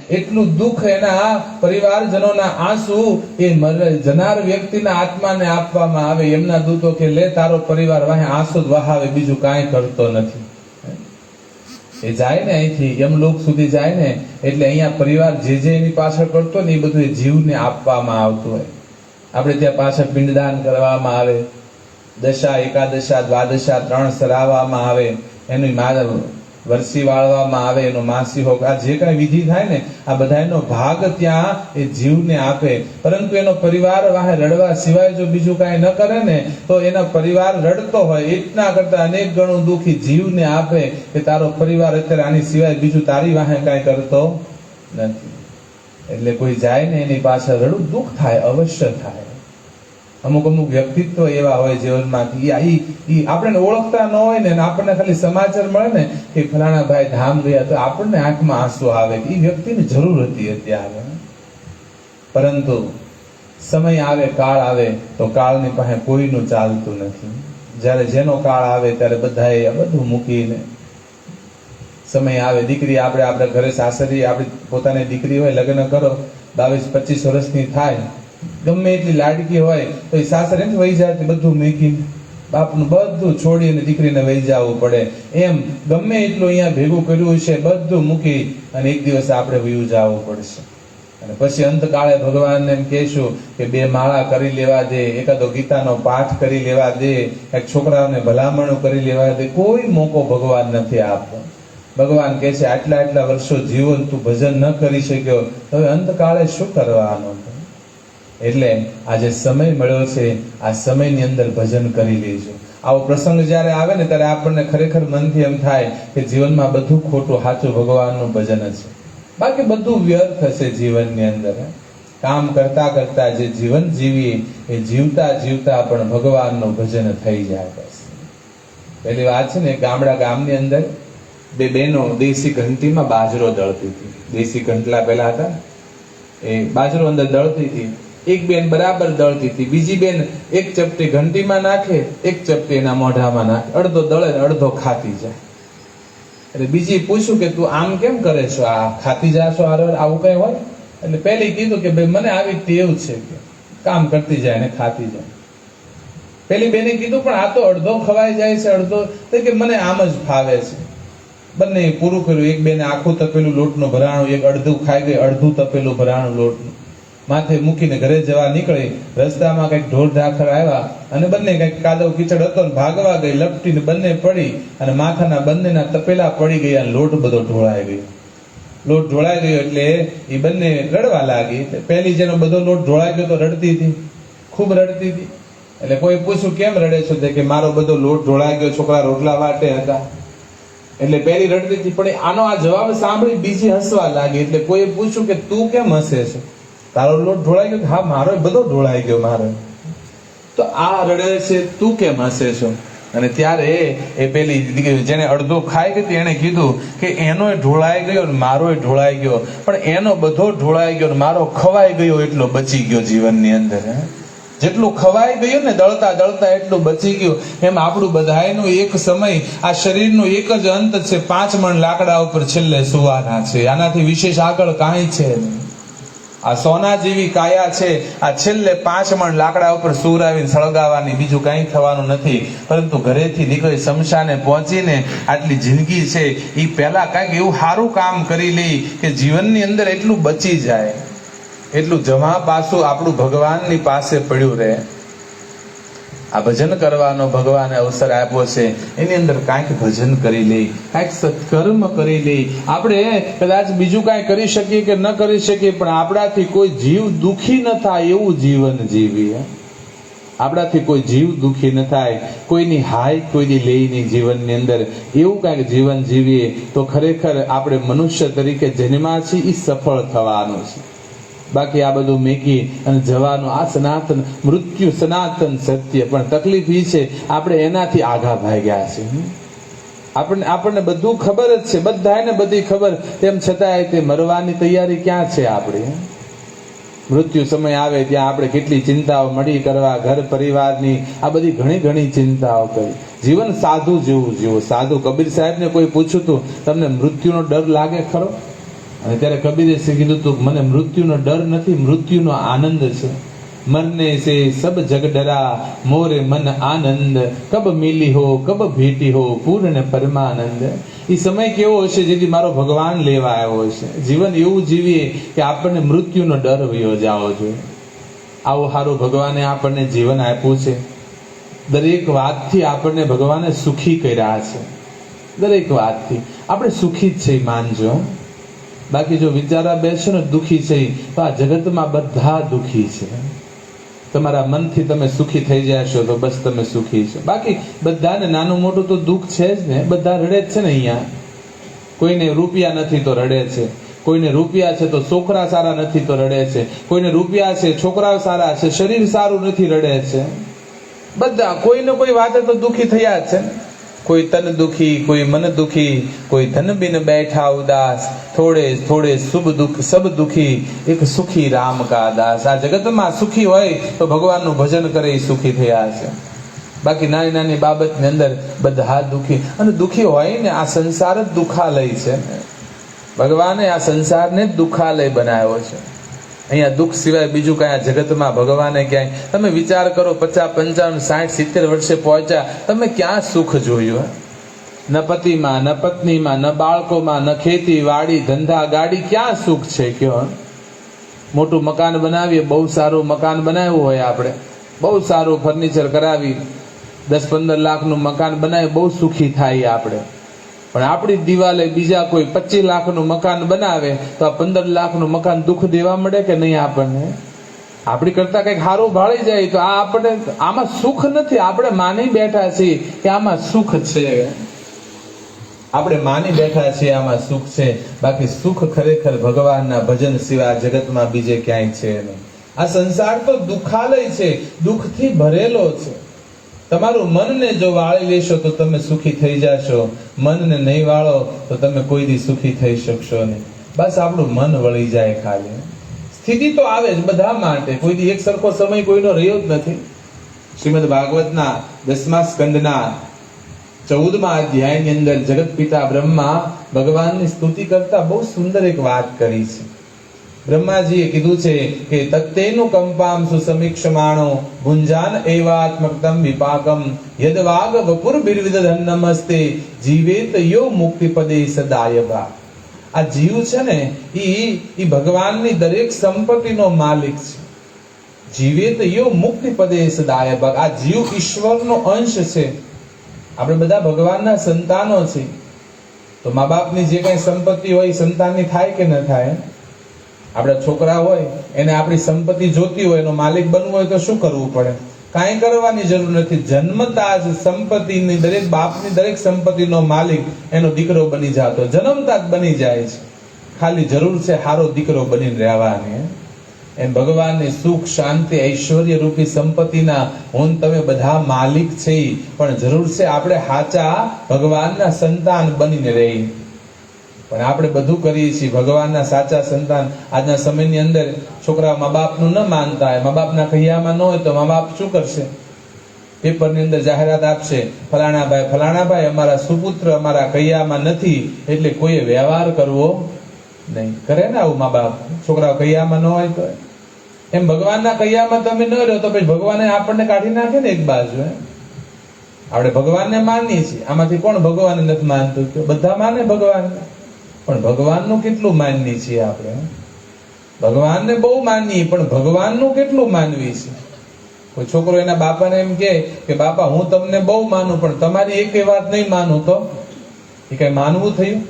એટલું દુઃખ એના પરિવારજનોના આંસુ એ જનાર વ્યક્તિના આત્માને આપવામાં આવે. એમના દૂતો કે લે તારો પરિવાર વાહે આંસુ જ વહાવે, બીજું કાંઈ કરતો નથી. એ જાય ને અહીંથી યમલોક સુધી જાય ને એટલે અહીંયા પરિવાર જે એની પાછળ કરતો ને એ બધું એ જીવને આપવામાં આવતું હોય. આપણે ત્યાં પાછળ પિંડદાન કરવામાં આવે, દશા એકાદશા દ્વાદશા 3 સરાવવામાં આવે, એની વરસી વાળવામાં આવે, એનો માસી હોક, આ જે કઈ વિધિ થાય ને આ બધાનો ભાગ ત્યાં એ જીવને આપે. પરંતુ એનો પરિવાર વાહે રડવા સિવાય જો બીજું કાંઈ ન કરે ને તો એના પરિવાર રડતો હોય એટલા કરતા અનેક ગણું દુઃખી જીવને આપે કે તારો પરિવાર અત્યારે આની સિવાય બીજું તારી વાહે કાંઈ કરતો નથી. એટલે કોઈ જાય ને એની પાછળ રડવું દુઃખ થાય, અવશ્ય થાય. અમુક વ્યક્તિત્વ એવા હોય જીવનમાં આપણે ઓળખતા ન હોય ને આપણને ખાલી સમાચાર મળે ને કે ફલાણા ભાઈ ધામ ગયા તો આપણને આંખમાં આંસુ આવે કે એ વ્યક્તિની જરૂર હતી અત્યારે. પરંતુ સમય આવે, કાળ આવે તો કાળની પાસે કોઈનું ચાલતું નથી. જ્યારે જેનો કાળ આવે ત્યારે બધાએ બધું મૂકીને સમય આવે. દીકરી આપણે ઘરે સાસરી આપણી પોતાની દીકરી હોય, લગ્ન કરો 22-25 વર્ષની થાય, ગમે એટલી લાડકી હોય તો એ સાસરે વહી જાય, બધું મૂકીને બાપનું બધું છોડીને દીકરીને વહી જવું પડે. એમ ગમે એટલું અહીંયા ભેગું કર્યું છે બધું મૂકી અને એક દિવસ આપણે વયું જવું પડશે. અને પછી અંતકાળે ભગવાનને એમ કહેશું કે 2 માળા કરી લેવા દે, એકાદો ગીતાનો પાઠ કરી લેવા દે, એક છોકરાઓને ભલામણું કરી લેવા દે. કોઈ મોકો ભગવાન નથી આપતો. ભગવાન કહે છે આટલા વર્ષો જીવન તું ભજન ન કરી શક્યો, હવે અંતકાળે શું કરવાનો? એટલે આ જે સમય મળ્યો છે આ સમયની અંદર ભજન કરી લેજો. આવો પ્રસંગ જ્યારે આવે ને ત્યારે આપણને ખરેખર મનથી એમ થાય કે જીવનમાં બધું ખોટું, સાચું ભગવાનનું ભજન છે. બાકી બધું વ્યર્થ છે જીવનની અંદર. કામ કરતા કરતા જે જીવન જીવીએ એ જીવતા જીવતા પણ ભગવાનનું ભજન થઈ જાય. બસ પેલી વાત છે ને, ગામની અંદર 2 બહેનો દેશી ઘંટીમાં બાજરો દળતી હતી. દેશી ઘંટલા પેલા હતા, એ બાજરો અંદર દળતી હતી. એક બેન બરાબર દળતી હતી, બીજી બેન એક ચપટી ઘંટીમાં નાખે, એક ચપટી એના મોઢામાં નાખે, અડધો દળે અડધો ખાતી જાય. એટલે બીજી પૂછ્યું કે તું આમ કેમ કરે છો, આ ખાતી જાશો આવું કઈ હોય? એટલે પેલી કીધું કે ભાઈ મને આવી ટેવ છે કે કામ કરતી જાય ને ખાતી જાય. પેલી બેને કીધું પણ આ તો અડધો ખવાઈ જાય છે, અડધો તો કે મને આમ જ ફાવે છે. બંને પૂરું કર્યું. એક બેને આખું તપેલું લોટનું ભરાણું, એક અડધું ખાઈ ગઈ, અડધું તપેલું ભરાણું લોટનું માથે મૂકીને ઘરે જવા નીકળી. રસ્તામાં કઈક ઢોર ઢાખર આવ્યા અને બંને કઈક કાદવ કીચડ હતો ને ભાગવા ગઈ, લપટીને બંને પડી અને માથાના બંનેના તપેલા પડી ગયા, લોટ બધો ઢોળાઈ ગયો. લોટ ઢોળાઈ ગયો એટલે એ બંને રડવા લાગી. પહેલી જેનો બધો લોટ ઢોળાઈ ગયો તો રડતી હતી, ખૂબ રડતી હતી. એટલે કોઈ પૂછ્યું કેમ રડે છો? કે મારો બધો લોટ ઢોળાઈ ગયો, છોકરા રોટલા વાટે હતા. એટલે પહેલી રડતી હતી, પણ આનો આ જવાબ સાંભળી બીજી હસવા લાગી. એટલે કોઈ પૂછ્યું કે તું કેમ હસે છે? તારો લોટ ઢોળાઈ ગયો? હા મારો બધો ઢોળાઈ ગયો મારો. તો આ રડે છે, તું કેમ હસે છો? અને ત્યારે એ પેલી જેને અડધો ખાઈ ગઈ એને કીધું કે એનો ઢોળાઈ ગયો ને મારો ઢોળાઈ ગયો, પણ એનો બધો ઢોળાઈ ગયો ને મારો ખવાઈ ગયો એટલો બચી ગયો જીવનની અંદર. જેટલું ખવાઈ ગયું ને દળતા દળતા એટલું બચી ગયું. એમ આપણું બધાયનું એક સમય, આ શરીરનું એક જ અંત છે. 5 મણ લાકડા ઉપર છેલ્લે સુવાના છે. આનાથી વિશેષ આગળ કાંઈ છે નહીં. આ સોના જેવી કાયા છે, આ છેલ્લે 5 મણ લાકડા ઉપર સુરાવીને સળગાવવાની, બીજું કંઈ થવાનું નથી. પરંતુ ઘરેથી નીકળી શમશાને પહોંચીને આટલી જિંદગી છે એ પહેલા કંઈક એવું સારું કામ કરી લે કે જીવનની અંદર એટલું બચી જાય, એટલું જમા પાછું આપણું ભગવાનની પાસે પડ્યું રહે. આ ભજન કરવાનો ભગવાને અવસર આપ્યો છે, એની અંદર કાંઈક ભજન કરી લે, કાંઈક સત્કર્મ કરી લે. આપણે કદાચ બીજું કાંઈ કરી શકીએ કે ન કરી શકીએ, પણ આપણાથી કોઈ જીવ દુઃખી ન થાય એવું જીવન જીવીએ. આપણાથી કોઈ જીવ દુઃખી ન થાય, કોઈની હાય કોઈની લેઈની જીવનની અંદર એવું કાંઈક જીવન જીવીએ તો ખરેખર આપણે મનુષ્ય તરીકે જન્મ્યા છીએ એ સફળ થવાનું છે. બાકી આ બધું મેકી અને જવાનું આ સનાતન મૃત્યુ સનાતન સત્ય. પણ તકલીફ એ છે આપણે એનાથી આઘા ભાગ્યા છે. આપણને બધું ખબર જ છે, બધાને બધી ખબર, તેમ છતાંય તે મરવાની તૈયારી ક્યાં છે આપણી? મૃત્યુ સમય આવે ત્યાં આપણે કેટલી ચિંતાઓ મળી કરવા, ઘર પરિવારની આ બધી ઘણી ઘણી ચિંતાઓ કરી. જીવન સાધુ જેવું જીવો. સાધુ કબીર સાહેબને કોઈ પૂછ્યું હતું તમને મૃત્યુનો ડર લાગે ખરો? અને ત્યારે કબીરે કીધું તું મને મૃત્યુનો ડર નથી, મૃત્યુનો આનંદ છે. મરને સે સબ જગ ડરા, મોરે મન આનંદ, કબ મિલી હો કબ ભેટી હો પૂર્ણ પરમાનંદ. એ સમય કેવો હશે જેથી મારો ભગવાન લેવા આવ્યો હશે. જીવન એવું જીવીએ કે આપણને મૃત્યુનો ડર વયો જાવો જોઈએ. આવો સારું ભગવાને આપણને જીવન આપ્યું છે. દરેક વાતથી આપણને ભગવાને સુખી કર્યા છે. દરેક વાતથી આપણે સુખી જ છે માનજો. બાકી જો વિચારા બેસો ને દુખી છે તો આ જગતમાં બધા દુખી છે. તમારા મનથી તમે સુખી થઈ જશો તો બસ તમે સુખી છો. બાકી બધાને નાનું મોટું તો દુઃખ છે જ ને. બધા રડે જ છે ને. અહીંયા કોઈને રૂપિયા નથી તો રડે છે, કોઈને રૂપિયા છે તો છોકરા સારા નથી તો રડે છે, કોઈને રૂપિયા છે છોકરાઓ સારા છે શરીર સારું નથી રડે છે. બધા કોઈને કોઈ વાતે તો દુખી થયા જ છે. કોઈ તન દુખી, કોઈ મન દુખી, કોઈ ધન બિન બેઠા ઉદાસ, થોડે થોડે શુભ દુઃખ સબ દુખી, એક સુખી રામ કા દાસ. આ જગતમાં સુખી હોય તો ભગવાનનું ભજન કરે એ સુખી થયા છે. બાકી નાની નાની બાબતની અંદર બધા દુખી. અને દુખી હોય ને આ સંસાર જ દુખાલય છે. ભગવાને આ સંસારને જ દુખાલય બનાવ્યો છે. અહીંયા દુઃખ સિવાય બીજું કઈ આ જગતમાં ભગવાને ક્યાંય, તમે વિચાર કરો 50, 55, 60, 70 વર્ષે પહોંચ્યા, તમે ક્યાં સુખ જોયું? ન પતિમાં, ન પત્નીમાં, ન બાળકોમાં, ન ખેતી વાડી ધંધા ગાડી, ક્યાં સુખ છે કયો? મોટું મકાન બનાવીએ, બહુ સારું મકાન બનાવ્યું હોય, આપણે બહુ સારું ફર્નિચર કરાવી 10-15 લાખનું મકાન બનાવી બહુ સુખી થાય આપણે. પણ આપણી દિવાલે બીજા કોઈ 25 લાખનું મકાન બનાવે તો આ 15 લાખનું મકાન દુઃખ દેવા મળે કે નહીં આપણને? આપણી કરતા કંઈક સારું ભાળી જાય તો આ આપણને આમાં સુખ નથી. આપણે માની બેઠા છીએ કે આમાં સુખ છે. આપણે માની બેઠા છીએ આમાં સુખ છે. બાકી સુખ ખરેખર ભગવાનના ભજન સિવાય જગતમાં બીજે ક્યાંય છે નહીં. આ સંસાર તો દુખાલય છે, દુઃખથી ભરેલો છે. તમારું મનને જો વાળી લેશો તો તમે સુખી થઈ જશો. મનને નહીં વાળો તો તમે કોઈ દી સુખી થઈ શકશો નહીં. બસ આપણું મન વળી જાય ખાલી. સ્થિતિ તો આવે જ બધા માટે. કોઈ દી એક સરખો સમય કોઈનો રહ્યો જ નથી. શ્રીમદ ભાગવતના 10મા સ્કંદના 14મા અધ્યાયની અંદર જગત પિતા બ્રહ્મા ભગવાનની સ્તુતિ કરતા બહુ સુંદર એક વાત કરી છે. બ્રહ્માજીએ કીધું છે કે તત્તેનું કંપામ સુસમીક્ષમાણો ભુંજાન એવાત્મકતમ વિપાકમ યદવાગ વપુર બિરવિદધન નમસ્તે જીવેત યો મુક્તિ પદે સદાયભા. આ જીવ છે ને ઈ ભગવાનની દરેક સંપત્તિનો માલિક છે. જીવેત યો મુક્તિ પદે સદાયભા. આ જીવ ઈશ્વરનો અંશ છે. આપણે બધા ભગવાનના સંતાનો છીએ. તો મા બાપની જે કઈ સંપત્તિ હોય સંતાનની થાય કે ન થાય? આપણા છોકરા હોય એને આપણી સંપત્તિ જોતી હોય, એનો માલિક બનવું હોય તો શું કરવું પડે? કાંઈ કરવાની જરૂર નથી. જન્મતા જ સંપત્તિની દરેક બાપની દરેક સંપત્તિનો માલિક એનો દીકરો બની જતો, જન્મતા જ બની જાય છે. ખાલી જરૂર છે સારો દીકરો બનીને રહેવાની. એમ ભગવાનની સુખ શાંતિ ઐશ્વર્ય રૂપી સંપત્તિના હું તમે બધા માલિક છે. પણ જરૂર છે આપણે સાચા ભગવાનના સંતાન બનીને રહી. પણ આપણે બધું કરીએ છીએ ભગવાનના સાચા સંતાન. આજના સમયની અંદર છોકરા મા બાપનું ન માનતા હોય, મા બાપના કહિયામાં ન હોય તો મા બાપ શું કરશે? પેપરની અંદર જાહેરાત આપશે, ફલાણા ભાઈ અમારા સુપુત્ર અમારા કહિયામાં નથી એટલે કોઈએ વ્યવહાર કરવો નહીં. કરે ને આવું મા બાપ? છોકરાઓ કહિયામાં ન હોય તો એમ ભગવાનના કહિયામાં તમે ન રહ્યો તો પછી ભગવાને આપણને કાઢી નાખે ને એક બાજુ. આપણે ભગવાનને માનીએ છીએ. આમાંથી કોણ ભગવાનને નથી માનતું? બધા માને ભગવાનને, પણ ભગવાનનું કેટલું માનીએ છીએ આપણે? ભગવાનને બહુ માનીએ પણ ભગવાનનું કેટલું માનવી છે? કોઈ છોકરો એના બાપાને એમ કે બાપા હું તમને બહુ માનું પણ તમારી એક વાત નહીં માનું, તો એ કઈ માનવું થયું?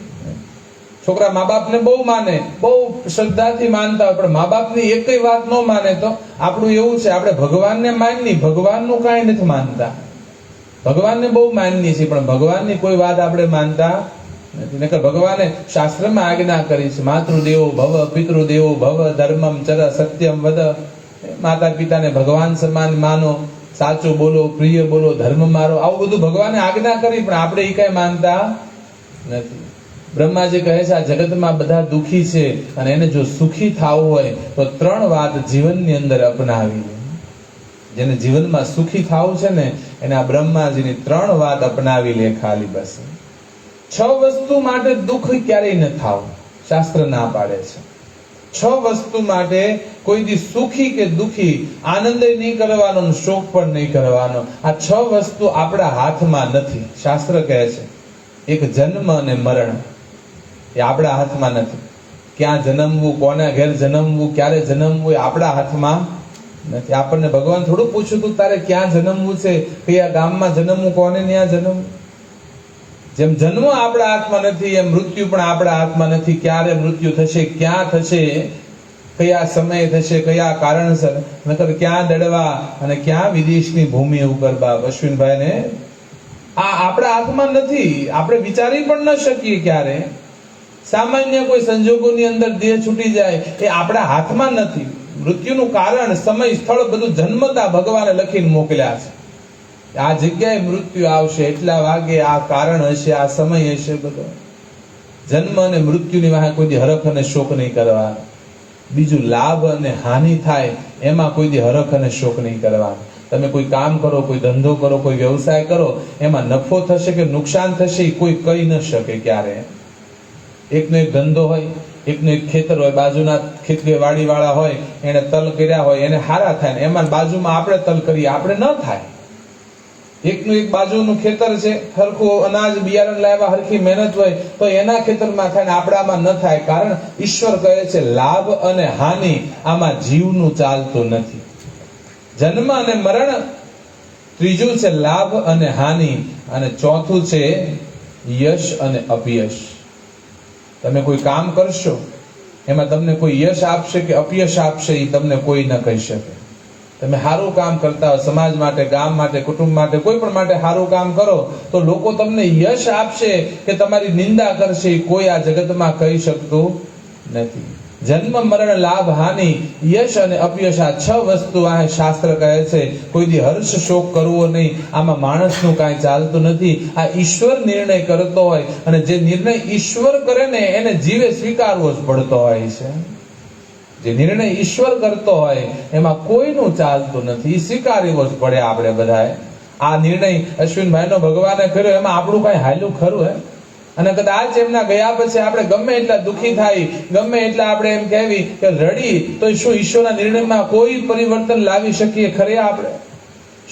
છોકરા મા બાપને બહુ માને, બહુ શ્રદ્ધાથી માનતા હોય પણ મા બાપની એક વાત ન માને તો આપણું એવું છે આપણે ભગવાનને માનીએ, ભગવાનનું કાંઈ નથી માનતા. ભગવાનને બહુ માનીએ છીએ પણ ભગવાનની કોઈ વાત આપણે માનતા નથી. નકર ભગવાને શાસ્ત્રમાં આજ્ઞા કરી છે, માતૃદેવો ભવ પિતૃદેવો ભવ ધર્મમ ચર સત્યમ વદ. માતા પિતાને ભગવાન સમાન માનો, સાચું બોલો, પ્રિય બોલો, ધર્મ મારો, આવું બધું ભગવાને આજ્ઞા કરી પણ આપણે એ કઈ માનતા નથી. બ્રહ્માજી કહે છે આ જગતમાં બધા દુખી છે અને એને જો સુખી થવું હોય તો 3 વાત જીવનની અંદર અપનાવી. જેને જીવનમાં સુખી થવું છે ને એને આ બ્રહ્માજીની 3 વાત અપનાવી લે ખાલી. બસ 6 વસ્તુ માટે દુઃખ ક્યારેય ન થાવ. શાસ્ત્ર ના પાડે છે. 6 વસ્તુ માટે કોઈ દી સુખી કે દુખી આનંદ નહીં કરવાનો, શોક પણ નહીં કરવાનો. આ 6 વસ્તુ આપણા હાથમાં નથી. શાસ્ત્ર કહે છે એક જન્મ અને મરણ એ આપણા હાથમાં નથી. ક્યાં જન્મવું, કોના ઘેર જન્મવું, ક્યારે જન્મવું એ આપણા હાથમાં નથી. આપણને ભગવાન થોડું પૂછ્યું તું તારે ક્યાં જન્મવું છે, કયા ગામમાં જન્મવું, કોને ત્યાં જન્મવું. જેમ જન્મ આપણા હાથમાં નથી એમ મૃત્યુ પણ આપણા હાથમાં નથી. ક્યારે મૃત્યુ થશે, ક્યાં થશે, કયા સમયે થશે, કયા કારણસર, નકર ક્યાં દડવા અને ક્યાં વિદેશની ભૂમિ ઉપર બાપ અશ્વિનભાઈને આ આપણા હાથમાં નથી. આપણે વિચારી પણ ન શકીએ. ક્યારે સામાન્ય કોઈ સંજોગોની અંદર દેહ છૂટી જાય એ આપણા હાથમાં નથી. મૃત્યુનું કારણ, સમય, સ્થળ બધું જન્મતા ભગવાને લખીને મોકલ્યા છે. આ જગ્યાએ મૃત્યુ આવશે, એટલા વાગે આ કારણ હશે, આ સમય હશે. બધો જન્મ અને મૃત્યુની વાહે કોઈ દી હરખ અને શોક નહીં કરવાનો. બીજું લાભ અને હાનિ થાય એમાં કોઈ દી હરખ અને શોક નહીં કરવાનો. તમે કોઈ કામ કરો, કોઈ ધંધો કરો, કોઈ વ્યવસાય કરો, એમાં નફો થશે કે નુકસાન થશે એ કોઈ કહી ન શકે. ક્યારે એકનો એક ધંધો હોય, એકનું એક ખેતર હોય, બાજુના ખેતરી વાડી વાળા હોય, એને તલ કર્યા હોય, એને હારા થાય ને એમાં બાજુમાં આપણે તલ કરીએ, આપણે ન થાય. એકનું એક બાજુનું ખેતર છે, હરખું અનાજ બિયારણ લાવ્યા, હરખી મહેનત હોય તો એના ખેતરમાં થાય ને આપણામાં ન થાય. કારણ ઈશ્વર કહે છે લાભ અને હાનિ આમાં જીવનું ચાલતું નથી. જન્મ અને મરણ, ત્રીજું છે લાભ અને હાનિ, અને ચોથું છે યશ અને અપયશ. તમે કોઈ કામ કરશો એમાં તમને કોઈ યશ આપશે કે અપયશ આપશે એ તમને કોઈ ન કહી શકે. તમે સારું કામ કરતા હો, સમાજ માટે, ગામ માટે, કુટુંબ માટે, કોઈ પણ માટે સારું કામ કરો તો લોકો તમને યશ આપશે કે તમારી નિંદા કરશે એ કોઈ આ જગતમાં કહી શકતું નથી. જન્મ, મરણ, લાભ, હાનિ, યશ અને અપયશ, આ 6 વસ્તુ આ શાસ્ત્ર કહે છે કોઈ દી હર્ષ શોક કરવો નહીં. આમાં માણસનું કાંઈ ચાલતું નથી. આ ઈશ્વર નિર્ણય કરતો હોય અને જે નિર્ણય ઈશ્વર કરે ને એને જીવે સ્વીકારવો જ પડતો હોય છે. જે નિર્ણય ઈશ્વર કરતો હોય એમાં કોઈનું ચાલતું નથી, એ સ્વીકારવો જ પડે આપણે બધાએ. આ નિર્ણય અશ્વિનભાઈનો ભગવાને કર્યો એમાં આપણું કઈ હાલ્યું ખરું હે? અને કદાચ એમના ગયા પછી આપણે ગમે એટલા દુઃખી થાય, ગમે એટલા આપણે એમ કહેવી કે રડી, તો શું ઈશ્વરના નિર્ણયમાં કોઈ પરિવર્તન લાવી શકીએ ખરે? આપણે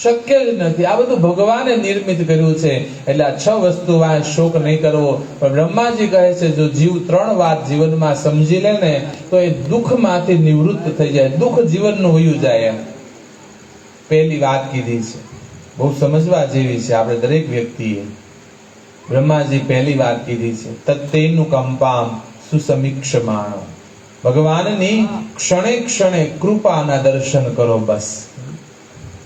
શક્ય જ નથી. આ બધું ભગવાને નિર્મિત કર્યું છે. એટલે આ 6 વસ્તુ વાંહે શોક નહીં કરવો. પણ બ્રહ્માજી કહે છે જો જીવ 3 વાત જીવનમાં સમજી લે ને તો એ દુઃખમાંથી નિવૃત્ત થઈ જાય, દુઃખ જીવનનું વયું જાય. એમ પહેલી વાત કીધી છે, બહુ સમજવા જેવી છે. આપણે દરેક વ્યક્તિએ બ્રહ્માજી પહેલી વાત કીધી છે તત્તેનું કંપામ સુસમીક્ષમાણો. ભગવાનની ક્ષણે ક્ષણે કૃપાના દર્શન કરો. બસ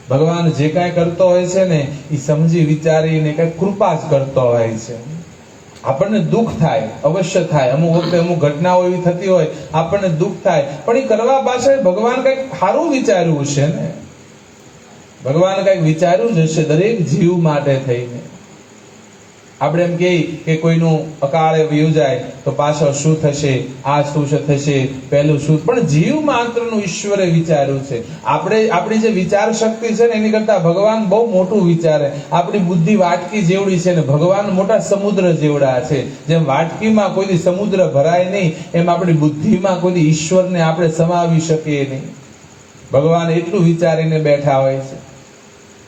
ભગવાન જે કાંઈ કરતો હોય છે ને એ સમજી વિચારીને કઈ કૃપા જ કરતો હોય છે. આપણને દુઃખ થાય, અવશ્ય થાય. અમુક વખતે અમુક ઘટનાઓ એવી થતી હોય આપણને દુઃખ થાય, પણ એ કરવા પાછળ ભગવાન કઈક સારું વિચાર્યું હશે ને. ભગવાન કઈક વિચાર્યું જ હશે દરેક જીવ માટે થઈને. આપણે એમ કે કોઈનું અકાળે વયું જાય તો પાછળ શું થશે, આ શું થશે, પહેલું શું, પણ જીવ માત્રનું ઈશ્વરે વિચાર્યું છે. આપણી જે વિચાર શક્તિ છે ને એની કરતા ભગવાન બહુ મોટું વિચારે. આપણી બુદ્ધિ વાટકી જેવડી છે ને ભગવાન મોટા સમુદ્ર જેવડા છે. જેમ વાટકીમાં કોઈ સમુદ્ર ભરાય નહીં એમ આપણી બુદ્ધિમાં કોઈ ઈશ્વરને આપણે સમાવી શકીએ નહીં. ભગવાન એટલું વિચારીને બેઠા હોય છે.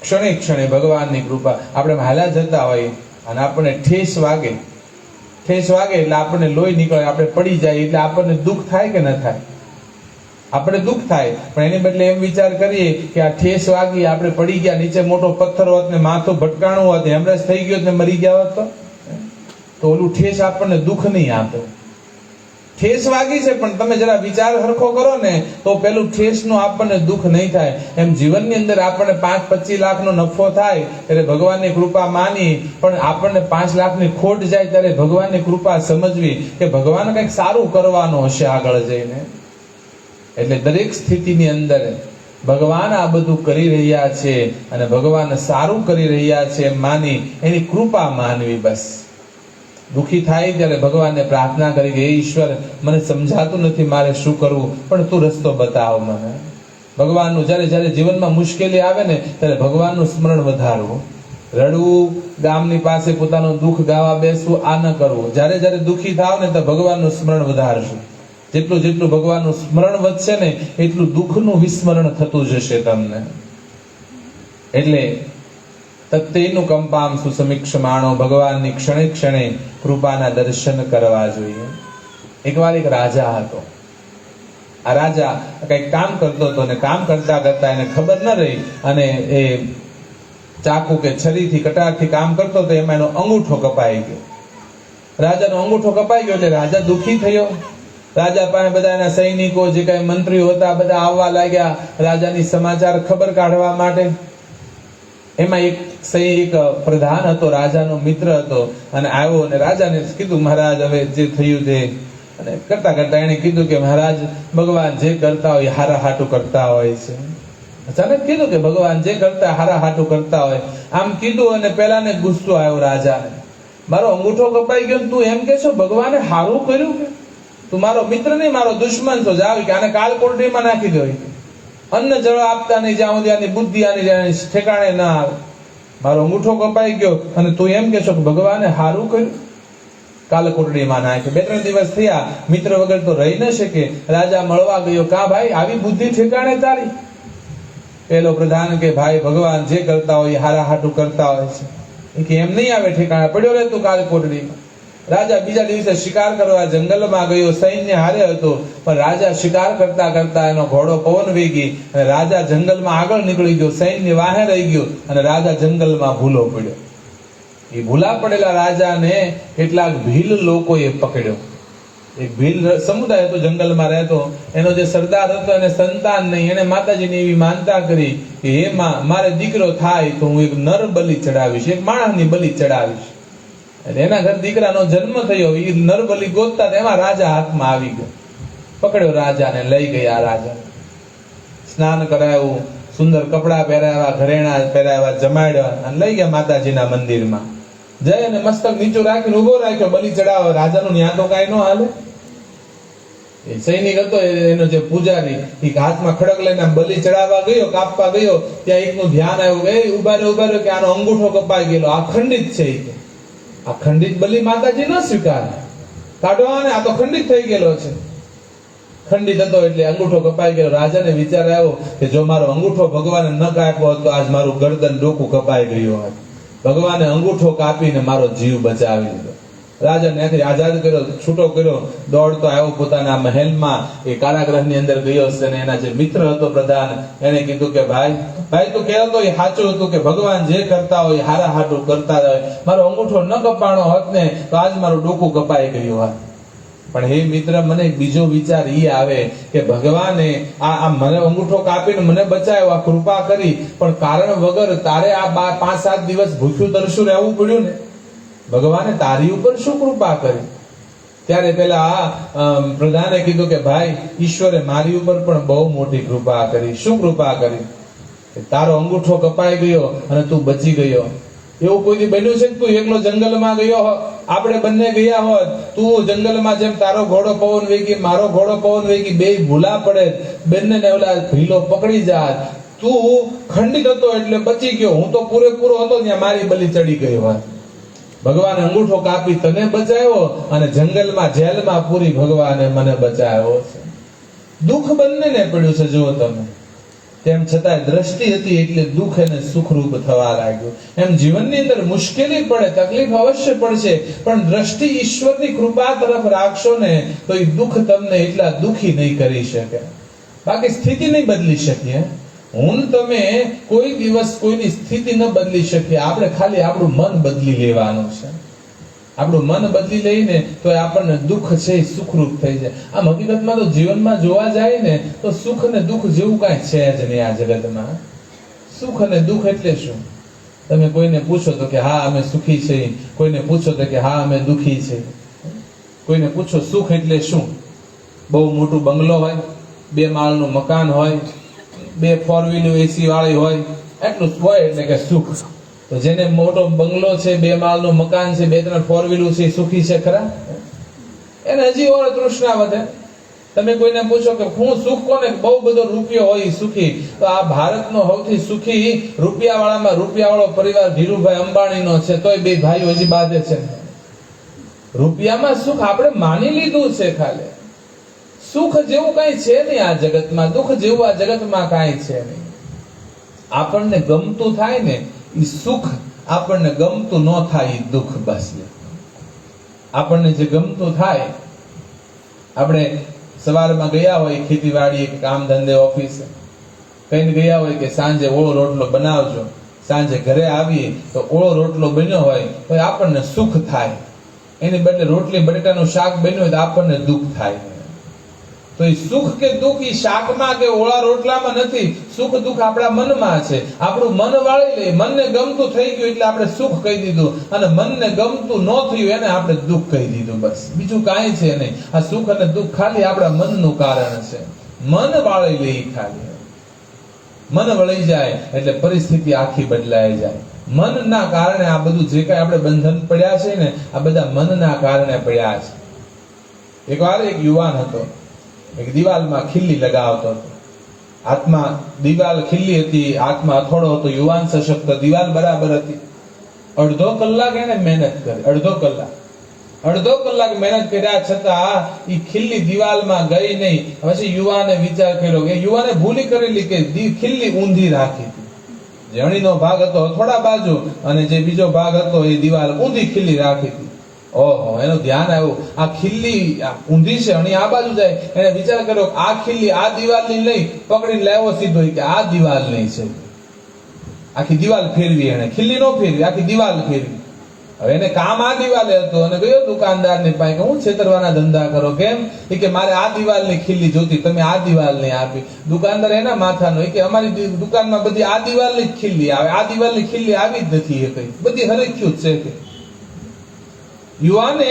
ક્ષણે ક્ષણે ભગવાનની કૃપા. આપણે હાલા જતા હોય અને આપણને ઠેસ વાગે એટલે આપણને લોહી નીકળે, આપણે પડી જાય એટલે આપણને દુઃખ થાય કે ન થાય? આપણે દુઃખ થાય, પણ એની બદલે એમ વિચાર કરીએ કે આ ઠેસ વાગી, આપણે પડી ગયા, નીચે મોટો પથ્થર હોત ને માથું ભટકાણું હોત, હેમરેજ થઈ ગયો ને મરી ગયા હોત તો ઓલું ઠેસ આપણને દુઃખ નહીં આપે. ઠેસ વાગી છે પણ તમે જરા વિચાર સરખો કરો ને તો પેલું ઠેસનું આપણને દુઃખ નહીં થાય. એમ જીવનની અંદર આપણને 5-25 લાખનો નફો થાય ત્યારે ભગવાનની કૃપા માની, પણ આપણને 5 લાખની ખોટ જાય ત્યારે ભગવાનની કૃપા સમજવી કે ભગવાન કંઈક સારું કરવાનું હશે આગળ જઈને. એટલે દરેક સ્થિતિની અંદર ભગવાન આ બધું કરી રહ્યા છે અને ભગવાન સારું કરી રહ્યા છે એમ માની એની કૃપા માનવી. બસ દુઃખી થાય ત્યારે ભગવાનને પ્રાર્થના કરી કે હે ઈશ્વર, મને સમજાતું નથી મારે શું કરવું, પણ તું રસ્તો બતાવ મને. ભગવાનનું જ્યારે જીવનમાં મુશ્કેલી આવે ને ત્યારે ભગવાનનું સ્મરણ વધારવું. રડવું, ગામની પાસે પોતાનું દુઃખ ગાવા બેસવું, આ ન કરવું. જ્યારે જ્યારે દુઃખી થાવ ને તો ભગવાનનું સ્મરણ વધારજો. જેટલું જેટલું ભગવાનનું સ્મરણ વધશે ને એટલું દુઃખનું વિસ્મરણ થતું જશે તમને. એટલે તત્તેનું કંપામ સુસમીક્ષમાણો, ભગવાનની ક્ષણે ક્ષણે કૃપાના દર્શન કરવા જોઈએ. એકવાર એક રાજા હતો. આ રાજા કઈક કામ કરતો હતો ને કામ કરતા કરતા એને ખબર ન રહી અને એ ચાકુ કે છરીથી કટારથી કામ કરતો તો એમાં એનો અંગૂઠો કપાઈ ગયો. રાજાનો અંગૂઠો કપાઈ ગયો એટલે રાજા દુઃખી થયો. રાજા પાસે બધા એના સૈનિકો જે કઈ મંત્રીઓ હતા બધા આવવા લાગ્યા રાજાની સમાચાર ખબર કાઢવા માટે. એમાં એક પ્રધાન હતો, રાજાનો મિત્ર હતો, અને આવ્યો અને રાજાને કીધું, મહારાજ હવે જે થયું તે. અને કરતા કરતા એને કીધું કે મહારાજ, ભગવાન જે કરતા હોય હારા હાટું કરતા હોય છે. અચાનક કીધું કે ભગવાન જે કરતા હારા હાટું કરતા હોય. આમ કીધું અને પેલાને ગુસ્સો આવ્યો રાજાને. મારો અંગૂઠો કપાઈ ગયો, તું એમ કે છો ભગવાને હારું કર્યું? કે તું મારો મિત્ર નહીં, મારો દુશ્મન છો. જાવ કે આને કાલ કોટડીમાં નાખી દો. અન્ન જળ આપતા નહીં જ્યાં સુધી આની બુદ્ધિ આની ઠેકાણે ના આવે. મારો અંગૂઠો કપાઈ ગયો અને તું એમ કે છો કે ભગવાને હારું કર્યું? કાલ કોટડીમાં નાખે. 2-3 દિવસ થયા, મિત્ર વગર તો રહી ન શકે. રાજા મળવા ગયો. કા ભાઈ, આવી બુદ્ધિ ઠેકાણે તારી? પેલો પ્રધાન કે ભાઈ, ભગવાન જે કરતા હોય હારા હાટું કરતા હોય છે. કે એમ નહીં આવે ઠેકાણે, પડ્યો રહે તું કાલ કોટડીમાં. રાજા બીજા દિવસે શિકાર કરવા જંગલમાં ગયો. સૈન્ય હારે હતો, પણ રાજા શિકાર કરતા કરતા એનો ઘોડો પવન વેગી અને રાજા જંગલમાં આગળ નીકળી ગયો. સૈન્ય વાહે રહી ગયો અને રાજા જંગલમાં ભૂલો પડ્યો. એ ભૂલા પડેલા રાજાને કેટલાક ભીલ લોકોએ પકડ્યો. એક ભીલ સમુદાય હતો જંગલમાં રહેતો. એનો જે સરદાર હતો એને સંતાન નહીં. એને માતાજીને એવી માનતા કરી કે હે માં, મારે દીકરો થાય તો હું એક નર બલિ ચડાવીશ, એક માણસની બલિ ચડાવીશ. એના ઘર દીકરાનો જન્મ થયો. એ નર બલિ ગોતતા એમાં રાજા હાથમાં આવી ગયો. પકડ્યો રાજાને, લઈ ગયા. રાજા સ્નાન કરાવ્યું, સુંદર કપડા પહેરાવ્યા, ઘરેણા પહેરાવ્યા, જમાડ્યા અને લઈ ગયા માતાજીના મંદિરમાં. જઈ અને મસ્તક નીચું રાખીને ઉભો રાખ્યો બલિ ચડાવવા. રાજાનું ન્યા તો કાંઈ ન હાલે. એ સૈનિક હતો એનો જે પૂજારી, એ હાથમાં ખડક લઈને બલિ ચડાવવા ગયો, કાપવા ગયો. ત્યાં એકનું ધ્યાન આવ્યું, એ ઉભા રહ્યો કે આનો અંગૂઠો કપાઈ ગયેલો, આ ખંડિત છે. આ ખંડિત બલિ માતાજી ન સ્વીકારે, કાઢવા ને, આ તો ખંડિત થઈ ગયેલો છે. ખંડિત હતો એટલે અંગૂઠો કપાઈ ગયો. રાજાને વિચાર આવ્યો કે જો મારો અંગૂઠો ભગવાને ન કાપ્યો હતો, આજ મારું ગરદન ડોકું કપાઈ ગયું હોત. ભગવાને અંગૂઠો કાપીને મારો જીવ બચાવી લીધો. રાજાને ત્યાંથી આઝાદ કર્યો, છૂટો કર્યો. દોડતો આવ્યો પોતાના મહેલમાં. એ કારાગૃહની અંદર ગયો છે અને એના જે મિત્ર હતો પ્રધાન, એને કીધું કે ભાઈ તું કહેતો એ સાચું હતું કે ભગવાન જે કરતા હોય હારા હાટું કરતા હોય. મારો અંગૂઠો ન કપાણો હોત ને તો આજ મારું ડોકું કપાઈ ગયું હોત. પણ હે મિત્ર, મને બીજો વિચાર ઈ આવે કે ભગવાને આ મને અંગૂઠો કાપીને મને બચાવ્યો, આ કૃપા કરી, પણ કારણ વગર તારે આ 5-7 દિવસ ભૂખ્યું તરસ્યું રહેવું પડ્યું ને. ભગવાને તારી ઉપર શું કૃપા કરી? ત્યારે પેલા પ્રધાને કીધું કે ભાઈ, ઈશ્વરે મારી ઉપર પણ બહુ મોટી કૃપા કરી. શું કૃપા કરી? તારો અંગૂઠો કપાઈ ગયો અને તું બચી ગયો. એવું કોઈ બન્યું છે કે તું એકલો જંગલમાં ગયો હોત, આપણે બંને ગયા હોત, તું જંગલમાં જેમ તારો ઘોડો પવન વેગી, મારો ઘોડો પવન વેગી, બે ભૂલા પડે, બંને ઓલા ભીલો પકડી જાત. તું ખંડિત હતો એટલે બચી ગયો, હું તો પૂરેપૂરો હતો ત્યાં મારી બલિ ચડી ગઈ હોત. ભગવાને અંગૂઠો કાપી તને બચાવ્યો અને જંગલમાં જેલમાં પૂરી ભગવાને મને બચાવ્યો છે. દુઃખ બંનેને પડ્યું છે. જુઓ તમે, તેમ છતાં દ્રષ્ટિ હતી એટલે દુઃખ એને સુખરૂપ થવા લાગ્યું. એમ જીવનની અંદર મુશ્કેલી પડે, તકલીફ અવશ્ય પડશે, પણ દ્રષ્ટિ ઈશ્વરની કૃપા તરફ રાખશો ને તો એ દુઃખ તમને એટલા દુઃખી નહીં કરી શકે. બાકી સ્થિતિ નહીં બદલી શકીએ. હું તમે કોઈ દિવસ કોઈની સ્થિતિ ન બદલી શકીએ. આપણે ખાલી આપણું મન બદલી લેવાનું છે. આપણું મન બદલી લઈને તો આપણને દુઃખ છે એ સુખરૂપ થઈ જાય. આમ હકીકતમાં તો જીવનમાં જોવા જાય ને તો સુખ અને દુઃખ જેવું કાંઈ છે જ નહીં આ જગતમાં. સુખ અને દુઃખ એટલે શું? તમે કોઈને પૂછો તો કે હા અમે સુખી છીએ, કોઈને પૂછો તો કે હા અમે દુઃખી છીએ. કોઈને પૂછો સુખ એટલે શું? બહુ મોટું બંગલો હોય, 2 માળનું મકાન હોય, 2 4-wheeler AC વાળી હોય, એટલું હોય એટલે કે સુખ. તો જેને મોટો બંગલો છે, 2 માળનું મકાન છે, 2-3 4-wheeler છે, સુખી છે ખરા? એને હજી ઓર તૃષ્ણા વધે. તમે કોઈને પૂછો કે હું સુખ કોને, બહુ બધો રૂપિયો હોય ઈ સુખી, તો આ ભારતનો સૌથી સુખી રૂપિયાવાળામાં રૂપિયાવાળો પરિવાર ધીરુભાઈ અંબાણીનો છે, તોય બે ભાઈઓ હજી બાંધે છે. રૂપિયામાં સુખ આપણે માની લીધું છે. ખાલી સુખ જેવું કઈ છે નહીં આ જગતમાં, દુઃખ જેવું આ જગતમાં કઈ છે નહીં. આપણને ગમતું થાય ને ઈ સુખ, આપણને ગમતું ન થાય ઈ દુઃખ. બસ આપણને જે ગમતું થાય, આપણે સવારમાં ગયા હોય ખેતીવાડી કે કામ ધંધે ઓફિસે, કઈને ગયા હોય કે સાંજે ઓળો રોટલો બનાવજો, સાંજે ઘરે આવીએ તો ઓળો રોટલો બન્યો હોય તો આપણને સુખ થાય. એની બદલે રોટલી બટેટાનું શાક બન્યું હોય તો આપણને દુઃખ થાય. તો એ સુખ કે દુઃખ એ શાકમાં કે ઓળા રોટલામાં નથી, સુખ દુઃખ આપણા મનમાં છે. આપણું મન વાળી લે, મનને ગમતું થઈ ગયું એટલે આપણે સુખ કહી દીધું, અને મનને ગમતું ન થયું એને આપણે દુઃખ કહી દીધું. બસ બીજું કાંઈ છે નહીં. આ સુખ અને દુઃખ ખાલી આપણા મનનું કારણ છે. મન વાળી લે, ખાલી મન વળી જાય એટલે પરિસ્થિતિ આખી બદલાઈ જાય. મનના કારણે આ બધું જે કાંઈ આપણે બંધન પડ્યા છે ને, આ બધા મનના કારણે પડ્યા છે. એકવાર એક યુવાન હતો, એક દિવાલમાં ખીલ્લી લગાવતો હતો. હાથમાં દિવાલ ખીલ્લી હતી, હાથમાં હથોડો હતો. યુવાન સશક્ત, દિવાલ બરાબર હતી. અડધો કલાક એને મહેનત કરી, અડધો કલાક મહેનત કર્યા છતાં ઈ ખીલ્લી દિવાલમાં ગઈ નહીં. પછી યુવાને વિચાર કર્યો કે યુવાને ભૂલી કરેલી કે ખીલ્લી ઊંધી રાખી હતી. જણીનો ભાગ હતો હથોડા બાજુ, અને જે બીજો ભાગ હતો એ દિવાલ ઊંધી ખીલ્લી રાખી હતી. ઓહો, એનું ધ્યાન આવ્યું આ ખીલ્લી ઊંધી છે, અણી આ બાજુ જાય. એને વિચાર કર્યો આ ખીલ્લી આ દિવાલની લઈ પકડીને લાવ્યો સીધો કે આ દિવાલ નહીં છે. આખી દિવાલ ફેરવી, એને ખીલ્લી નો ફેરવી, આખી દિવાલ ફેરવી. હવે એને કામ આ દિવાલે હતું, અને ગયો દુકાનદારની પાસે કે હું છેતરવાના ધંધા કરો કેમ? કે મારે આ દિવાલની ખીલ્લી જોતી, તમે આ દિવાલ નહીં આપી. દુકાનદાર એના માથાનો કે અમારી દુકાનમાં બધી આ દિવાલની જ ખીલ્લી આવે, આ દિવાલની ખીલ્લી આવી જ નથી, એ કઈ બધી હરખ્યું જ છે. કે યુવાને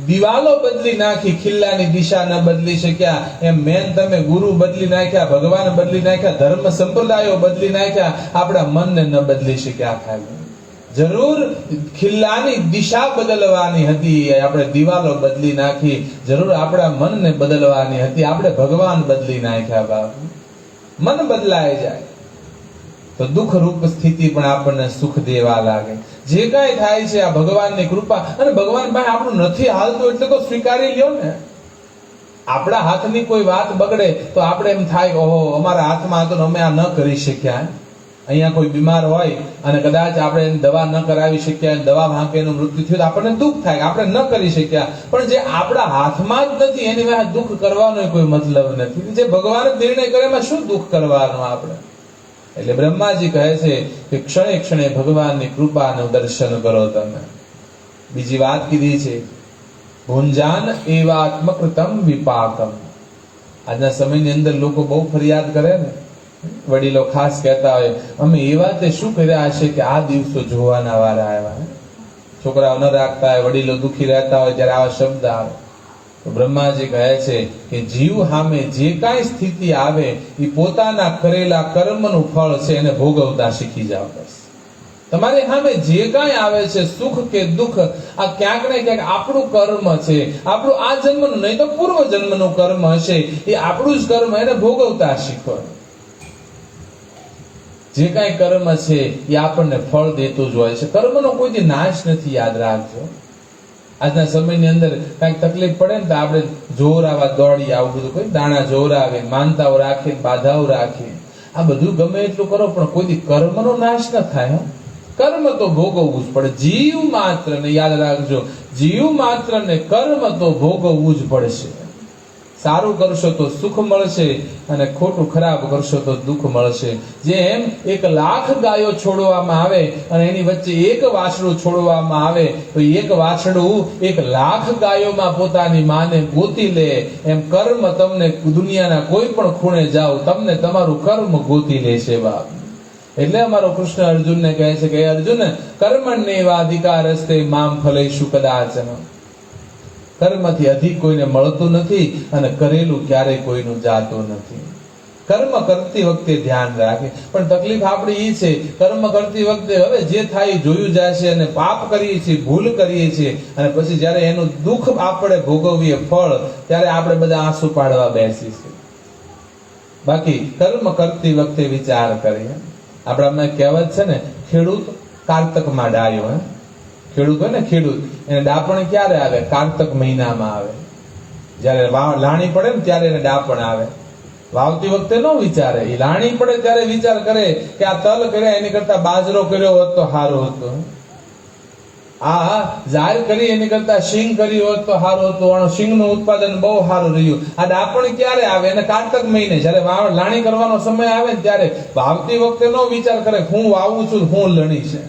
દિવાલો બદલી નાખી, ખિલ્લાની દિશા ન બદલી શક્યા. એમ મેન તમે ગુરુ બદલી નાખ્યા, ભગવાન બદલી નાખ્યા, ધર્મ સંપ્રદાયો બદલી નાખ્યા, આપણા મનને ન બદલી શક્યા. ખાલી જરૂર ખિલ્લાની દિશા બદલવાની હતી, આપણે દિવાલો બદલી નાખી. જરૂર આપણા મનને બદલવાની હતી, આપણે ભગવાન બદલી નાખ્યા. બાપુ મન બદલાઈ જાય તો દુઃખ રૂપ સ્થિતિ પણ આપણને સુખ દેવા લાગે. જે કાંઈ થાય છે આ ભગવાનની કૃપા, અને ભગવાન પાસે આપણું નથી હાલતું એટલે તો સ્વીકારી લ્યો ને. આપણા હાથની કોઈ વાત બગડે તો આપણે એમ થાય ઓહો અમારા હાથમાં હતો ને અમે આ ન કરી શક્યા. અહીંયા કોઈ બીમાર હોય અને કદાચ આપણે દવા ન કરાવી શક્યા, દવા માંગે એનું મૃત્યુ થયું તો આપણને દુઃખ થાય, આપણે ન કરી શક્યા. પણ જે આપણા હાથમાં જ નથી એની વાહે દુઃખ કરવાનો કોઈ મતલબ નથી. જે ભગવાન નિર્ણય કરે એમાં શું દુઃખ કરવાનો આપણે? એટલે બ્રહ્માજી કહે છે કે ક્ષણે ક્ષણે ભગવાનની કૃપાનું દર્શન કરો તમે. બીજી વાત કીધી છે ભુંજાન એવાત્મકૃતમ વિપાકમ. આજના સમયની અંદર લોકો બહુ ફરિયાદ કરે ને, વડીલો ખાસ કહેતા હોય અમે એવા તે શું કર્યા હશે કે આ દિવસો જોવાના વારા આવ્યા. છોકરાઓ ન રાખતા હોય, વડીલો દુખી રહેતા હોય ત્યારે આવા શબ્દ આવે. તો બ્રહ્માજી કહે છે કે જીવ સામે જે કાંઈ સ્થિતિ આવે એ પોતાના કરેલા કર્મનું ફળ છે, એને ભોગવતા શીખી જાવ. બસ તમારે સામે જે કાંઈ આવે છે સુખ કે દુઃખ, આ ક્યાંક ને ક્યાંક આપણું કર્મ છે. આપણું આ જન્મનું નહીં તો પૂર્વ જન્મનું કર્મ હશે, એ આપણું જ કર્મ, એને ભોગવતા શીખો. જે કાંઈ કર્મ છે એ આપણને ફળ દેતું જ હોય છે. કર્મનો કોઈ નાશ નથી, યાદ રાખજો. આજના સમયની અંદર કઈક તકલીફ પડે ને તો આપણે જોરાવા દોડી, આવું બધું કોઈ દાણા જોરાવે, માનતાઓ રાખે, બાધાઓ રાખે. આ બધું ગમે એટલું કરો પણ કોઈ કર્મનો નાશ ન થાય. કર્મ તો ભોગવવું જ પડે. જીવ માત્ર ને યાદ રાખજો, જીવ માત્ર ને કર્મ તો ભોગવવું જ પડશે. સારું કરશો તો સુખ મળશે, અને ખોટું ખરાબ કરશો તો દુઃખ મળશે. જેમ 1,00,000 ગાયો છોડવામાં આવે અને એની વચ્ચે એક વાછડું છોડવામાં આવે તો એક વાછડું 1,00,000 ગાયોમાં પોતાની માને ગોતી લે, એમ કર્મ તમને દુનિયાના કોઈ પણ ખૂણે જાઓ તમને તમારું કર્મ ગોતી લેશે. બાપ એટલે અમારો કૃષ્ણ અર્જુનને કહે છે કે અર્જુન કર્મણ્યેવાધિકાર હસ્તે મામ ફલેષુ કદાચન. કર્મથી અધિક કોઈને મળતું નથી, અને કરેલું ક્યારેય કોઈનું જાતું નથી. કર્મ કરતી વખતે ધ્યાન રાખે. પણ તકલીફ આપણી ઈ છે, કર્મ કરતી વખતે હવે જે થાય એ જોયું જશે અને પાપ કરીએ છીએ, ભૂલ કરીએ છીએ અને પછી જયારે એનું દુઃખ આપણે ભોગવીએ ફળ, ત્યારે આપણે બધા આંસુ પાડવા બેસીશું. બાકી કર્મ કરતી વખતે વિચાર કરીએ. આપણામાં કહેવત છે ને, ખેડૂત કારતકમાં ડાયો. ખેડૂત હોય ને, ખેડૂત એને ડાપણ ક્યારે આવે? કારતક મહિનામાં આવે. જયારે લાણી પડે ને ત્યારે એને ડાપણ આવે. વાવતી વખતે ન વિચારે, એ લાણી પડે ત્યારે વિચાર કરે કે આ તલ કર્યા એની કરતા બાજરો કર્યો હોત તો સારું હતું, આ જાર કરી એની કરતા સિંગ કરી હોત તો સારું હતું, સિંગ નું ઉત્પાદન બહુ સારું રહ્યું. આ ડાપણ ક્યારે આવે? એને કારતક મહિને જયારે લાણી કરવાનો સમય આવે ને ત્યારે. વાવતી વખતે નો વિચાર કરે હું વાવું છું, હું લણી છે.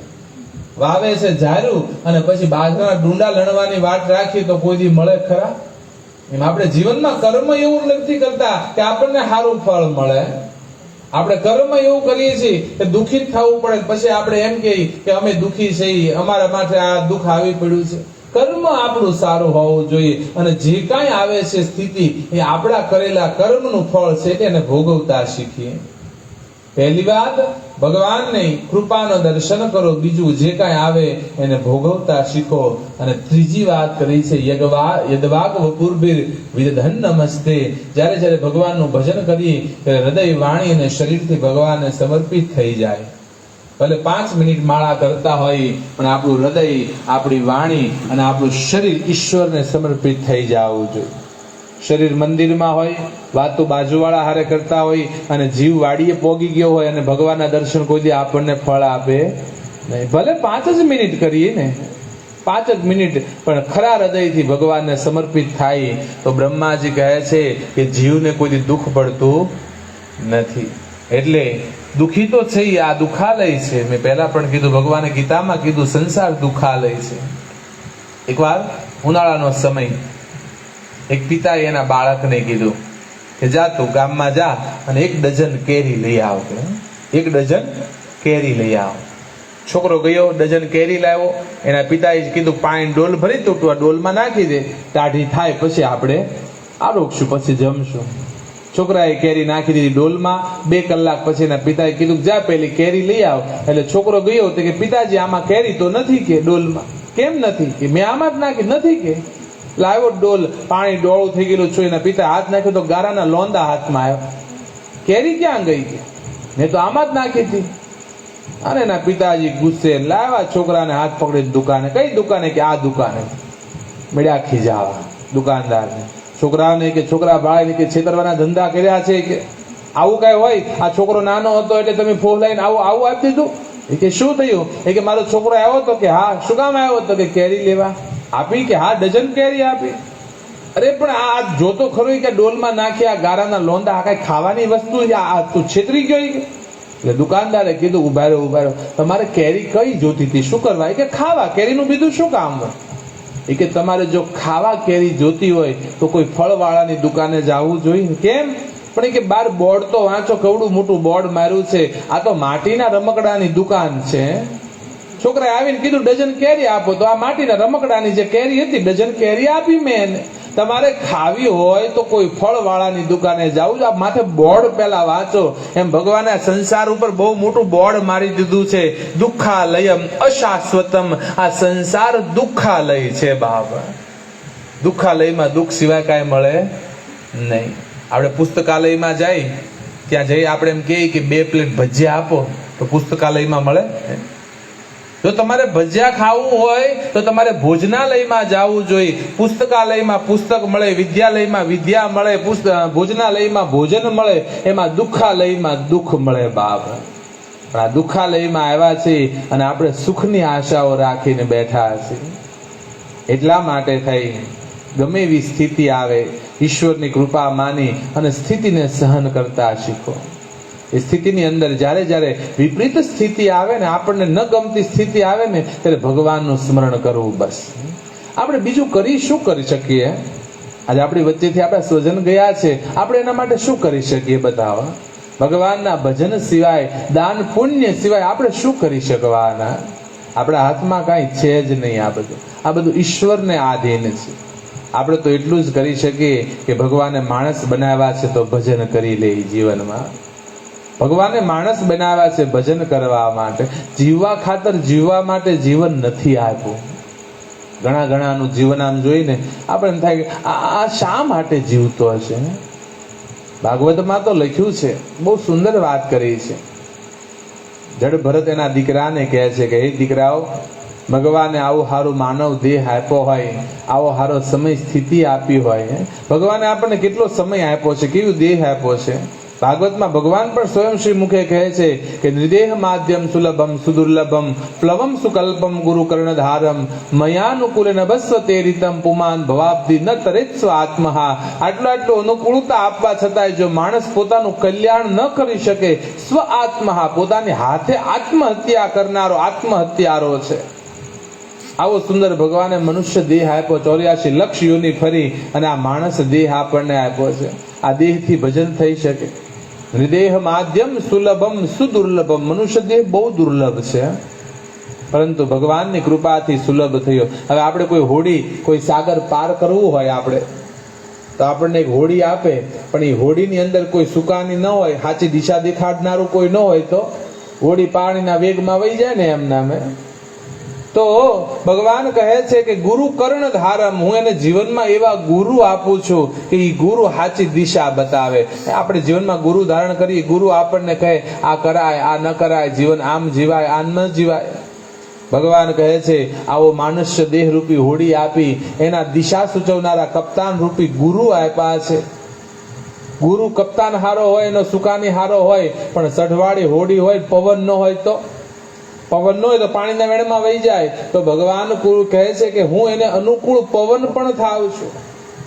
વાવે છે ઝારું અને પછી બાજરાના ડુંડા લણવાની વાટ રાખી તો કોઈ દી મળે ખરા? એમ આપણે જીવનમાં કર્મ એવું નથી કરતા કે આપણને સારું ફળ મળે. આપણે કર્મ એવું કરીએ છીએ કે દુઃખી થવું પડે, પછી આપણે એમ કહીએ કે અમે દુઃખી છીએ, અમારા માટે આ દુઃખ આવી પડ્યું છે. કર્મ આપણું સારું હોવું જોઈએ અને જે કાંઈ આવે છે સ્થિતિ એ આપણા કરેલા કર્મનું ફળ છે એને ભોગવતા શીખીએ. પહેલી વાત ભગવાનની કૃપાનો દર્શન કરો, બીજું જે કાંઈ આવે એને ભોગવતા શીખો. અને ત્રીજી વાત કરી છે યદવાગ વપુર્ભિર વિદધન નમસ્તે. જ્યારે જ્યારે ભગવાનનું ભજન કરીએ ત્યારે હૃદય, વાણી અને શરીરથી ભગવાનને સમર્પિત થઈ જાય. ભલે 5 મિનિટ માળા કરતા હોય પણ આપણું હૃદય, આપણી વાણી અને આપણું શરીર ઈશ્વરને સમર્પિત થઈ જવું જોઈએ. શરીર મંદિરમાં હોય, વાતો બાજુવાળા હારે કરતા હોય અને જીવ વાડીએ પોગી ગયો હોય અને ભગવાનના દર્શન કોઈ દી આપણને ફળ આપે નહીં. ભલે 5 જ મિનિટ કરીએ ને, 5 જ મિનિટ, પણ ખરા હૃદયથી ભગવાનને સમર્પિત થાય તો બ્રહ્માજી કહે છે કે જીવને કોઈ દી દુઃખ પડતું નથી. એટલે દુઃખી તો છે, આ દુઃખાલય છે. મેં પહેલા પણ કીધું, ભગવાને ગીતામાં કીધું સંસાર દુઃખાલય છે. એકવાર ઉનાળાનો સમય, એક પિતાએ એના બાળકને કીધું કે જા તું ગામમાં જા અને 1 ડઝન કેરી લઈ આવ. 1 ડઝન કેરી લઈ આવ. છોકરો ગયો, ડઝન કેરી લાવ્યો. એના પિતાએ કીધું પાણી ડોલ ભરી તું આ ડોલમાં નાખી દે, ટાઢી થાય પછી આપણે આરોગશું, પછી જમશું. છોકરાએ કેરી નાખી દીધી ડોલમાં. 2 કલાક પછી એના પિતાએ કીધું જા પેલી કેરી લઈ આવ. એટલે છોકરો ગયો તો કે પિતાજી આમાં કેરી તો નથી કે ડોલમાં. કેમ નથી? કે મેં આમાં જ નાખી. નથી કે લાવ્યો ડોલ, પાણી ડોળું થઈ ગયેલું છું. એના પિતા હાથ નાખ્યો તો ગારાના લોંદા હાથમાં આવ્યો. કેરી ક્યાં ગઈ? કે મેં તો આમાં જ નાખી હતી. અને એના પિતાજી ગુસ્સે લાવ્યા છોકરાને, હાથ પકડી દુકાને. કઈ દુકાને? કે આ દુકાને. મળ્યા ખીજાવા દુકાનદારને. છોકરાને કે છોકરા ભાઈ કે છેતરવાના ધંધા કર્યા છે, કે આવું કઈ હોય? આ છોકરો નાનો હતો એટલે તમે ફોન લઈને આવું આપી દીધું? એ કે શું થયું? એ કે મારો છોકરો આવ્યો હતો. કે હા. શું કામ આવ્યો હતો? કે કેરી લેવા. આપી? કે હા, ડઝન કેરી આપી. અરે પણ આ જોતો ખરો કે ડોલમાં નાખ્યા ગારાના લોંદા, આ કઈ ખાવાની વસ્તુ છે? આ તું છેતરી ગયો? એટલે દુકાનદારે કીધું ઉભા રહ્યો, તમારે કેરી કઈ જોતી હતી? શું કરવા? કે ખાવા. કેરીનું બીજું શું કામ હોય? એ કે તમારે જો ખાવા કેરી જોતી હોય તો કોઈ ફળવાળાની દુકાને જવું જોઈએ. કેમ? પણ કે બાર બોર્ડ તો વાંચો, કવડું મોટું બોર્ડ માર્યું છે, આ તો માટીના રમકડાની દુકાન છે. છોકરાએ આવીને કીધું ડઝન કેરી આપો. તો આ માટીના રમકડાની જે કેરી હતી ડઝન કેરી આપી મેં એને. તમારે ખાવી હોય તો કોઈ ફળવાળાની દુકાને જાવું. આ માથે બોર્ડ પેલા વાંચો. એમ ભગવાને સંસાર ઉપર બહુ મોટું બોર્ડ મારી દીધું છે, દુઃખાલયમ અશાશ્વતમ. આ સંસાર દુઃખાલય છે બાપ. દુઃખાલયમાં દુઃખ સિવાય કાંઈ મળે નહીં. આપણે પુસ્તકાલયમાં જાય, ત્યાં જઈ આપણે એમ કહીએ કે 2 પ્લેટ ભજીયા આપો, તો પુસ્તકાલયમાં મળે? જો તમારે ભજીયા ખાવું હોય તો તમારે ભોજનાલયમાં જવું જોઈએ. પુસ્તકાલયમાં પુસ્તક મળે, વિદ્યાલયમાં વિદ્યા મળે, ભોજનાલયમાં ભોજન મળે, એમાં દુઃખાલયમાં દુઃખ મળે બાપ. પણ આ દુઃખાલયમાં આવ્યા છે અને આપણે સુખની આશાઓ રાખીને બેઠા છે. એટલા માટે થઈ ગમે એવી સ્થિતિ આવે ઈશ્વરની કૃપા માની અને સ્થિતિને સહન કરતા શીખો. એ સ્થિતિની અંદર જ્યારે જ્યારે વિપરીત સ્થિતિ આવે ને, આપણને ન ગમતી સ્થિતિ આવે ને, ત્યારે ભગવાનનું સ્મરણ કરવું. બસ આપણે બીજું શું કરી શકીએ? આજે આપણી વચ્ચેથી આપણા સ્વજન ગયા છે, આપણે એના માટે શું કરી શકીએ? બતાવો. ભગવાનના ભજન સિવાય, દાન પુણ્ય સિવાય આપણે શું કરી શકવાના? આપણા હાથમાં કાંઈ છે જ નહીં. આ બધું ઈશ્વરને આધીન છે. આપણે તો એટલું જ કરી શકીએ કે ભગવાને માણસ બનાવ્યા છે તો ભજન કરી લે જીવનમાં. ભગવાને માણસ બનાવ્યા છે ભજન કરવા માટે, જીવવા ખાતર જીવવા માટે જીવન નથી આપ્યું. ઘણા ઘણાનું જીવન આમ જોઈને આપણે એમ થાય કે આ શા માટે જીવતો હશે. ભાગવતમાં તો લખ્યું છે, બહુ સુંદર વાત કરી છે. જડ ભરત એના દીકરાને કહે છે કે હે દીકરાઓ, ભગવાને આવું સારું માનવ દેહ આપ્યો હોય, આવો સારો સમય સ્થિતિ આપી હોય, ભગવાને આપણને કેટલો સમય આપ્યો છે, કેવું દેહ આપ્યો છે. ભાગવતમાં ભગવાન પણ સ્વયં શ્રી મુખે કહે છે કે નિર્દેહ માધ્યમ સુલભમ સુદુર્લભમ પ્લવમ સુકલ્પમ ગુરુ કર્ણધારમ મયાનુકૂલ નભસ્વ તે રીતમ પુમાન ભવાબ્ધિ ન તરેત સ્વ આત્મહા. આટલું અનુકૂળતા આપવા છતાંય જો માણસ પોતાનું કલ્યાણ ન કરી શકે, સ્વ આત્મહા પોતાની હાથે આત્મહત્યા કરનારો આત્મહત્યારો છે. આવો સુંદર ભગવાને મનુષ્ય દેહ આપ્યો, 84 લક્ષ યોની ફરી અને આ માણસ દેહ આપણને આપ્યો છે. આ દેહથી ભજન થઈ શકે. હૃદય માધ્યમ સુલભમ સુદુર્લભમ. મનુષ્ય દેહ બહુ દુર્લભ છે, પરંતુ ભગવાનની કૃપાથી સુલભ થયો. હવે આપણે કોઈ હોડી, કોઈ સાગર પાર કરવું હોય આપણે તો આપણને એક હોડી આપે, પણ એ હોડીની અંદર કોઈ સુકાની ન હોય, સાચી દિશા દેખાડનારું કોઈ ન હોય તો હોડી પાણીના વેગમાં વહી જાય ને એમ નામે. તો ભગવાન કહે છે કે ગુરુ કર્ણધારમ, હું એને જીવનમાં એવા ગુરુ આપું છું કે એ ગુરુ સાચી દિશા બતાવે. આપણે જીવનમાં ગુરુ ધારણ કરીએ, ગુરુ આપણને કહે આ કરાય, આ ન કરાય, જીવન આમ જીવાય, આ ન જીવાય. ભગવાન કહે છે આવો માનુષ્ય દેહ રૂપી હોડી આપી, એના દિશા સૂચવનારા કપ્તાન રૂપી ગુરુ આપ્યા છે. ગુરુ કપ્તાન હારો હોય, એનો સુકાની હારો હોય, પણ સઢવાળી હોડી હોય, પવન ન હોય તો પવન ન હોય તો પાણીના વેણમાં વહી જાય. તો ભગવાન કહે છે કે હું એને અનુકૂળ પવન પણ થાવ છું.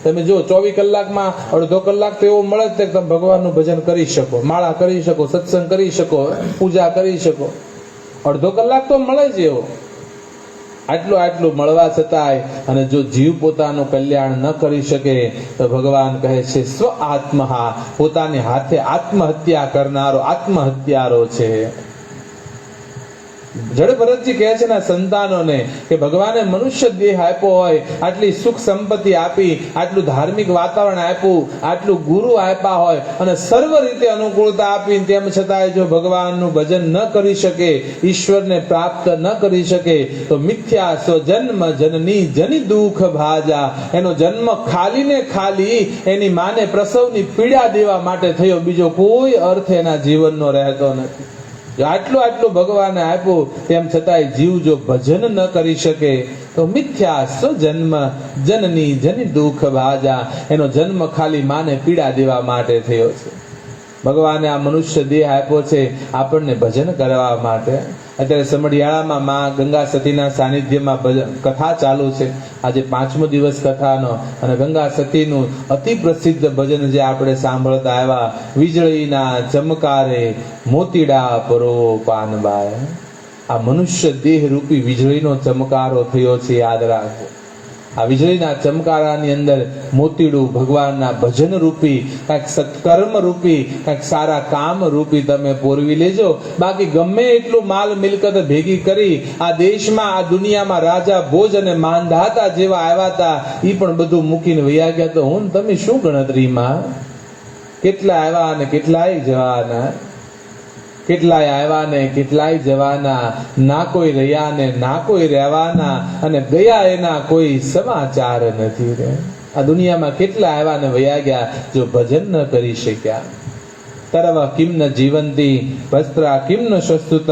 તમે જો 24 કલાકમાં અડધો કલાક તો એવો મળે જ તમે ભગવાનનું ભજન કરી શકો, માળા કરી શકો, સત્સંગ કરી શકો, પૂજા કરી શકો. અડધો કલાક તો મળે જ એવો. આટલું મળવા છતાંય અને જો જીવ પોતાનું કલ્યાણ ન કરી શકે તો ભગવાન કહે છે સ્વ આત્મહા, પોતાની હાથે આત્મહત્યા કરનારો આત્મહત્યારો છે. જડ ભરતજી કહે છે ને સંતાનોને કે ભગવાને મનુષ્ય દેહ આપ્યો હોય, આટલી સુખ સંપત્તિ આપી, આટલું ધાર્મિક વાતાવરણ આપ્યું, આટલું ગુરુ આપ્યા હોય અને સર્વ રીતે અનુકૂળતા આપી, તેમ છતાંય જો ભગવાનનું ભજન ન કરી શકે, ઈશ્વરને પ્રાપ્ત ન કરી શકે તો મિથ્યા સ્વજન્મ જનની જની દુઃખ ભાજા. એનો જન્મ ખાલી ને ખાલી એની માને પ્રસવની પીડા દેવા માટે થયો, બીજો કોઈ અર્થ એના જીવનનો રહેતો નથી. આટલું ભગવાને આપ્યું, તેમ છતાંય જીવ જો ભજન ન કરી શકે તો મિથ્યા સ્વજન્મ જનની જની દુઃખ ભાજા. એનો જન્મ ખાલી માને પીડા દેવા માટે થયો છે. ભગવાને આ મનુષ્ય દેહ આપ્યો છે આપણને ભજન કરવા માટે. અત્યારે સમઢિયાળામાં માં ગંગા સતીના સાનિધ્યમાં કથા ચાલુ છે. આજે 5મો દિવસ કથાનો, અને ગંગા સતીનું અતિ પ્રસિદ્ધ ભજન જે આપણે સાંભળતા આવ્યા, વીજળીના ચમકારે મોતીડા પરો પાનબાય. આ મનુષ્ય દેહ રૂપી વીજળીનો ચમકારો થયો છે, યાદ રાખો. આ વીજળીના ચમકારાની અંદર મોતીડું ભગવાનના ભજન રૂપી, કાંઈક સત્કર્મ રૂપી, કાંઈક સારા કામ રૂપી તમે પોરવી લેજો. બાકી ગમે એટલું માલ મિલકત ભેગી કરી આ દેશમાં, આ દુનિયામાં રાજા ભોજ અને માંધાતા જેવા આવ્યા હતા, એ પણ બધું મૂકીને વયા ગયા. તો હું તમે શું ગણતરીમાં? કેટલા આવ્યા અને કેટલાય જવાના, કેટલાય આવ્યા ને કેટલાય જવાના, ના કોઈ રહ્યા ને ના કોઈ રહેવાના, અને ગયા એના કોઈ સમાચાર નથી રે. આ દુનિયામાં કેટલા આવ્યા ને વયા ગયા જો ભજન ન કરી શક્યા. તરવ કિમ ન જીવંતી વસ્ત્રા કિમ ન શસ્તુત